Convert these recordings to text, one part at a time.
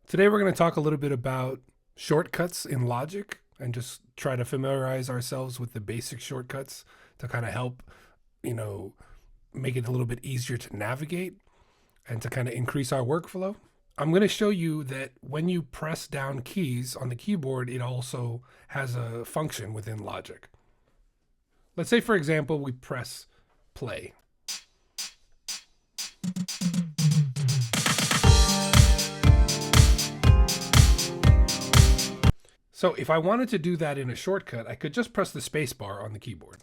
Today we're going to talk a little bit about shortcuts in Logic and just try to familiarize ourselves with the basic shortcuts to kind of help, you know, make it a little bit easier to navigate and to kind of increase our workflow. I'm going to show you that when you press down keys on the keyboard, it also has a function within Logic. Let's say, for example, we press play. So if I wanted to do that in a shortcut, I could just press the space bar on the keyboard.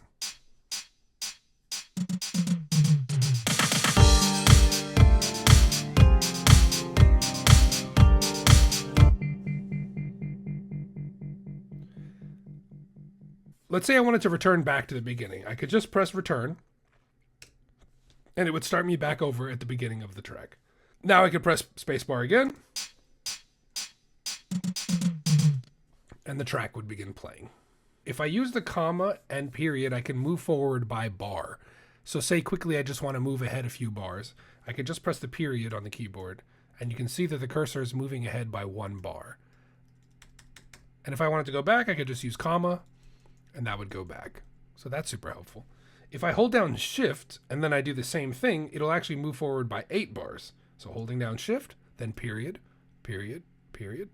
Let's say I wanted to return back to the beginning. I could just press return and it would start me back over at the beginning of the track. Now I could press spacebar again and the track would begin playing. If I use the comma and period, I can move forward by bar. So say quickly I just want to move ahead a few bars. I could just press the period on the keyboard and you can see that the cursor is moving ahead by 1 bar. And if I wanted to go back, I could just use comma and that would go back. So that's super helpful. If I hold down shift and then I do the same thing, it'll actually move forward by 8 bars. So holding down shift, then period, period, period,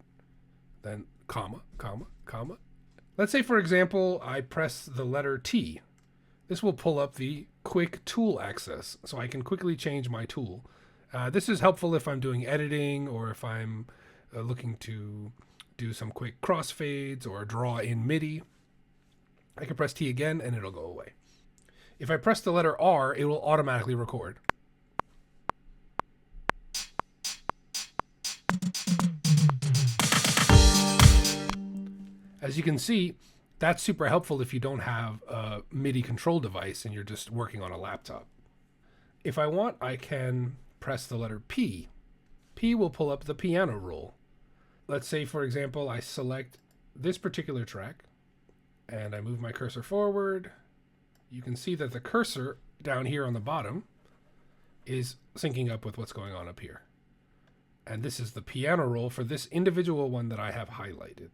then comma, comma, comma. Let's say, for example, I press the letter T. This will pull up the quick tool access, so I can quickly change my tool. This is helpful if I'm doing editing or if I'm looking to do some quick crossfades or draw in MIDI. I can press T again and it'll go away. If I press the letter R, it will automatically record. As you can see, that's super helpful if you don't have a MIDI control device and you're just working on a laptop. If I want, I can press the letter P. P will pull up the piano roll. Let's say, for example, I select this particular track and I move my cursor forward. You can see that the cursor down here on the bottom is syncing up with what's going on up here. And this is the piano roll for this individual one that I have highlighted.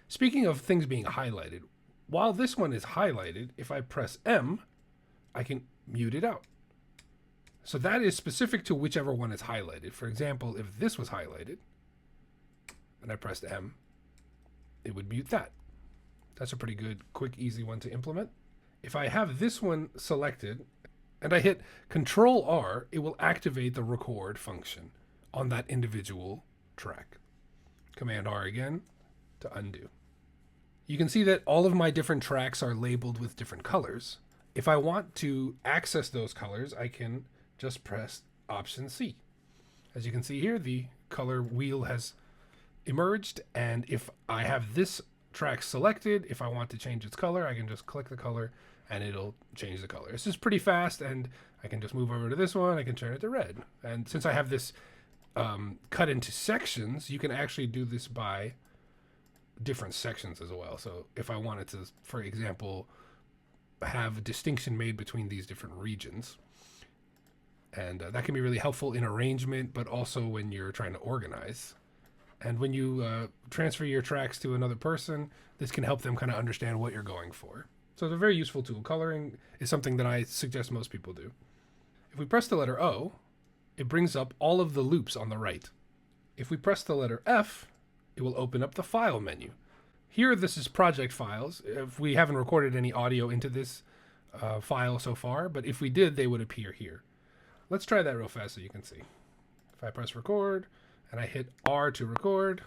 Speaking of things being highlighted, while this one is highlighted, if I press M, I can mute it out. So that is specific to whichever one is highlighted. For example, if this was highlighted and I pressed M, it would mute that. That's a pretty good, quick, easy one to implement. If I have this one selected and I hit Control R, it will activate the record function on that individual track. Command R again to undo. You can see that all of my different tracks are labeled with different colors. If I want to access those colors, I can just press Option C. As you can see here, the color wheel has emerged, and if I have this track selected, if I want to change its color, I can just click the color and it'll change the color. This is pretty fast, and I can just move over to this one, I can turn it to red. And since I have this cut into sections, you can actually do this by different sections as well. So if I wanted to, for example, have a distinction made between these different regions, and that can be really helpful in arrangement, but also when you're trying to organize. And when you transfer your tracks to another person, this can help them kind of understand what you're going for. So it's a very useful tool. Coloring is something that I suggest most people do. If we press the letter O, it brings up all of the loops on the right. If we press the letter F, it will open up the file menu. Here, this is project files. If we haven't recorded any audio into this file so far, but if we did, they would appear here. Let's try that real fast so you can see. If I press record and I hit R to record,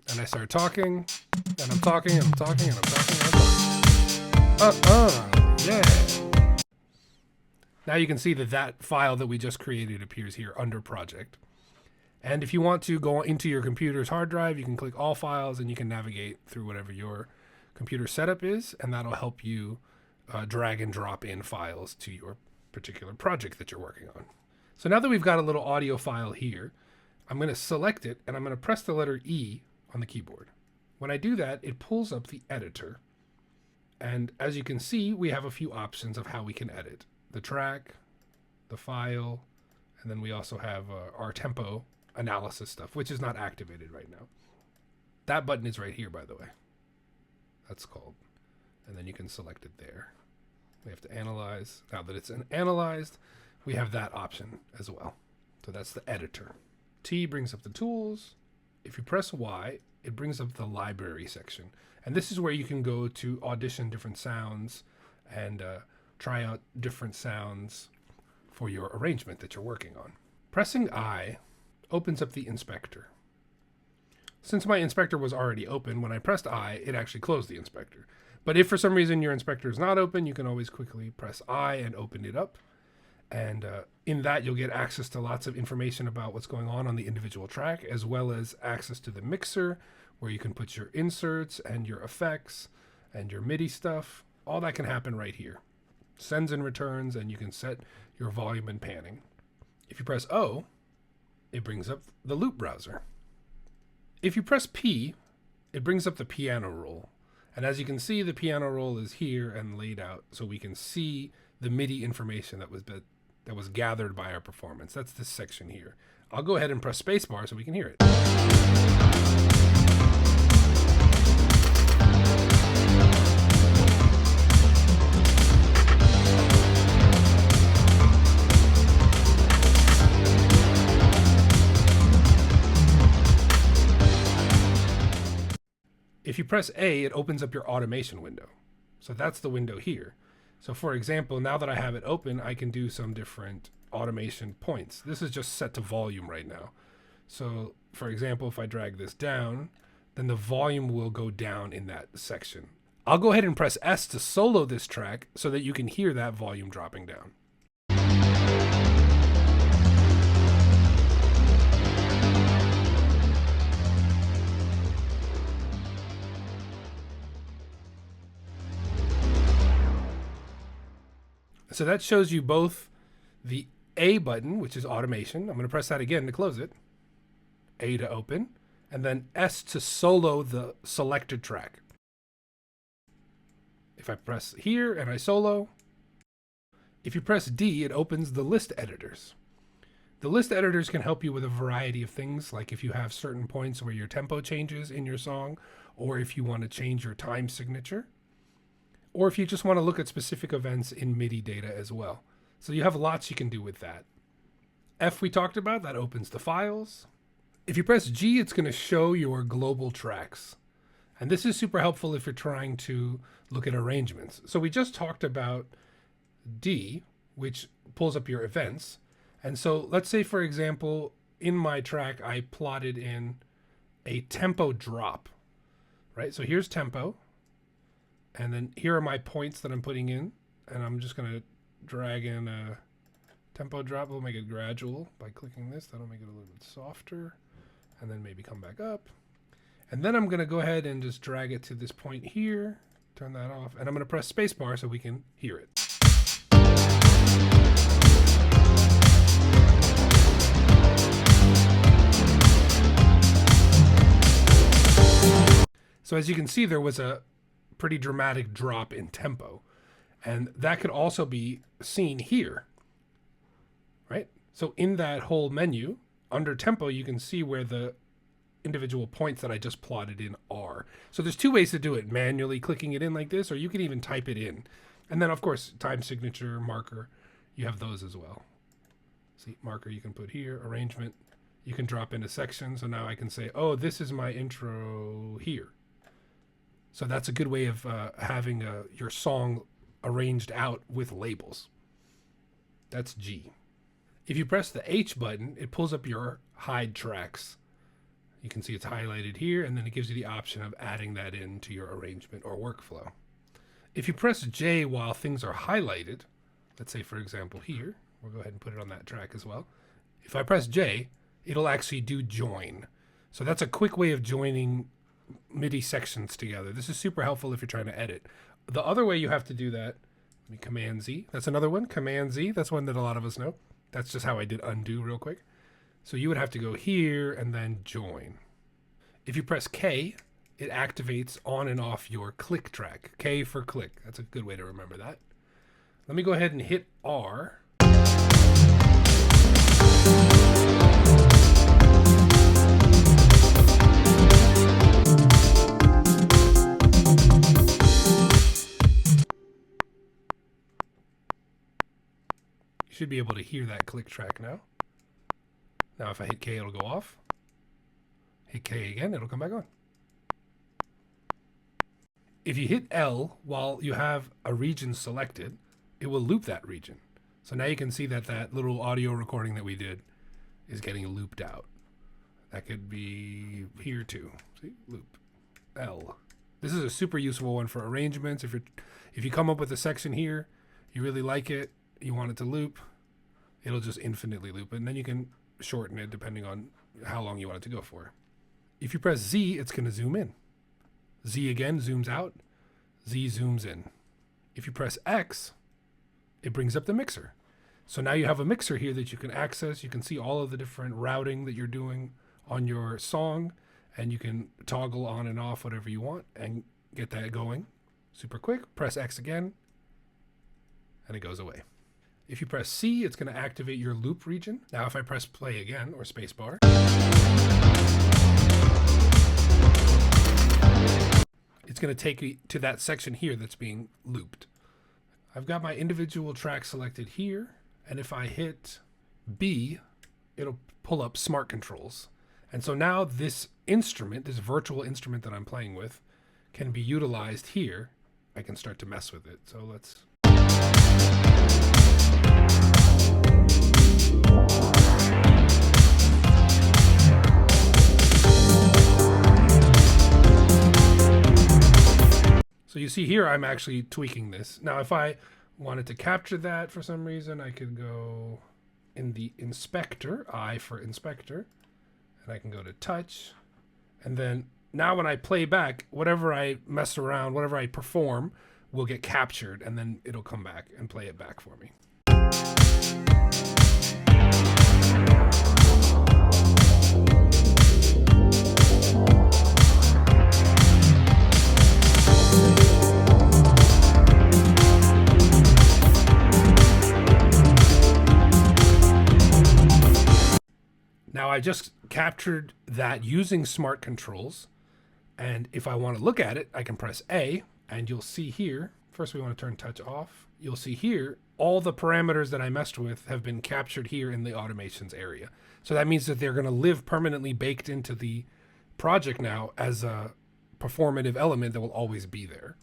and I start talking, and I'm talking, and I'm talking, and I'm talking, and I'm talking. Yeah. Now you can see that that file that we just created appears here under project. And if you want to go into your computer's hard drive, you can click all files and you can navigate through whatever your computer setup is, and that'll help you drag and drop in files to your particular project that you're working on. So now that we've got a little audio file here, I'm going to select it and I'm going to press the letter E on the keyboard. When I do that, it pulls up the editor. And as you can see, we have a few options of how we can edit the track, the file, and then we also have our tempo analysis stuff, which is not activated right now. That button is right here, by the way. That's called. And then you can select it there. We have to analyze. Now that it's analyzed, we have that option as well. So that's the editor. T brings up the tools. If you press Y, it brings up the library section. And this is where you can go to audition different sounds and try out different sounds for your arrangement that you're working on. Pressing I opens up the inspector. Since my inspector was already open, when I pressed I, it actually closed the inspector. But if for some reason your inspector is not open, you can always quickly press I and open it up. And in that, you'll get access to lots of information about what's going on the individual track, as well as access to the mixer, where you can put your inserts and your effects and your MIDI stuff. All that can happen right here. Sends and returns, and you can set your volume and panning. If you press O, it brings up the loop browser. If you press P, it brings up the piano roll. And as you can see, the piano roll is here and laid out so we can see the MIDI information that was gathered by our performance. That's this section here. I'll go ahead and press spacebar so we can hear it. If you press A, it opens up your automation window. So that's the window here. So for example, now that I have it open, I can do some different automation points. This is just set to volume right now. So for example, if I drag this down, then the volume will go down in that section. I'll go ahead and press S to solo this track so that you can hear that volume dropping down. So that shows you both the A button, which is automation. I'm going to press that again to close it. A to open. And then S to solo the selected track. If I press here and I solo. If you press D, it opens the list editors. The list editors can help you with a variety of things, like if you have certain points where your tempo changes in your song, or if you want to change your time signature, or if you just want to look at specific events in MIDI data as well. So you have lots you can do with that. F we talked about, that opens the files. If you press G, it's going to show your global tracks. And this is super helpful if you're trying to look at arrangements. So we just talked about D, which pulls up your events. And so let's say, for example, in my track, I plotted in a tempo drop, right? So here's tempo. And then here are my points that I'm putting in. And I'm just going to drag in a tempo drop. We'll make it gradual by clicking this. That'll make it a little bit softer. And then maybe come back up. And then I'm going to go ahead and just drag it to this point here. Turn that off. And I'm going to press spacebar so we can hear it. So as you can see, there was a pretty dramatic drop in tempo. And that could also be seen here, right? So in that whole menu, under tempo, you can see where the individual points that I just plotted in are. So there's two ways to do it, manually clicking it in like this, or you can even type it in. And then of course, time signature, marker, you have those as well. See, marker you can put here, arrangement, you can drop in a section. So now I can say, oh, this is my intro here. So that's a good way of having your song arranged out with labels. That's G. If you press the H button, it pulls up your hide tracks. You can see it's highlighted here, and then it gives you the option of adding that into your arrangement or workflow. If you press J while things are highlighted, let's say for example here, we'll go ahead and put it on that track as well. If I press J, it'll actually do join. So that's a quick way of joining MIDI sections together. This is super helpful if you're trying to edit. The other way you have to do that, Command Z, that's another one, Command Z, that's one that a lot of us know. That's just how I did undo real quick. So you would have to go here and then join. If you press K, it activates on and off your click track. K for click. That's a good way to remember that. Let me go ahead and hit R. You should be able to hear that click track now. Now if I hit K, it'll go off. Hit K again, it'll come back on. If you hit L while you have a region selected, it will loop that region. So now you can see that that little audio recording that we did is getting looped out. That could be here too. See, loop L. This is a super useful one for arrangements. If you come up with a section here, you really like it, you want it to loop, it'll just infinitely loop, and then you can shorten it depending on how long you want it to go for. If you press Z, it's going to zoom in. Z again zooms out. Z zooms in. If you press X, it brings up the mixer. So now you have a mixer here that you can access. You can see all of the different routing that you're doing on your song, and you can toggle on and off whatever you want and get that going super quick. Press X again, and it goes away. If you press C, it's going to activate your loop region. Now if I press play again, or spacebar, it's going to take me to that section here that's being looped. I've got my individual track selected here, and if I hit B, it'll pull up smart controls. And so now this instrument, this virtual instrument that I'm playing with, can be utilized here. I can start to mess with it. So let's... So you see here, I'm actually tweaking this. Now, if I wanted to capture that for some reason, I could go in the inspector, I for inspector, and I can go to touch. And then now when I play back, whatever I mess around, whatever I perform will get captured, and then it'll come back and play it back for me. Now I just captured that using smart controls, and if I want to look at it, I can press A, and you'll see here, first we want to turn touch off. You'll see here, all the parameters that I messed with have been captured here in the automations area. So that means that they're going to live permanently baked into the project now as a performative element that will always be there.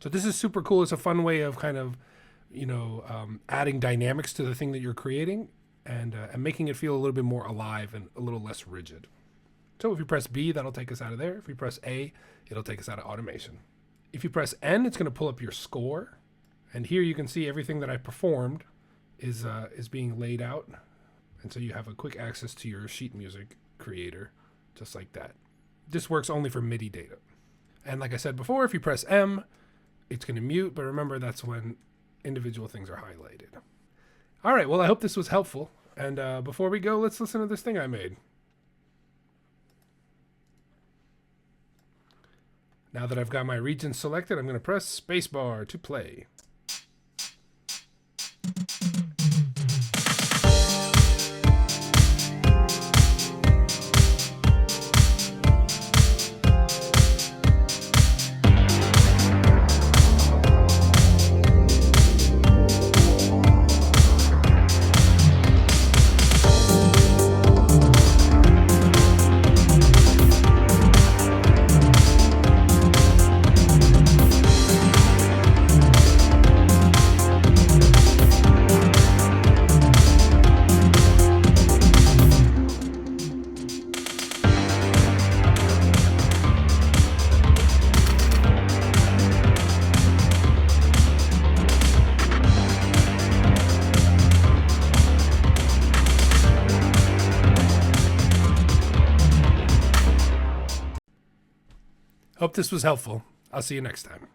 So this is super cool. It's a fun way of kind of, adding dynamics to the thing that you're creating, and making it feel a little bit more alive and a little less rigid. So if you press B, that'll take us out of there. If we press A, it'll take us out of automation. If you press N, it's going to pull up your score. And here you can see everything that I performed is being laid out. And so you have a quick access to your sheet music creator, just like that. This works only for MIDI data. And like I said before, if you press M, it's going to mute. But remember, that's when individual things are highlighted. All right, well, I hope this was helpful. And before we go, let's listen to this thing I made. Now that I've got my region selected, I'm going to press spacebar to play. Hope this was helpful. I'll see you next time.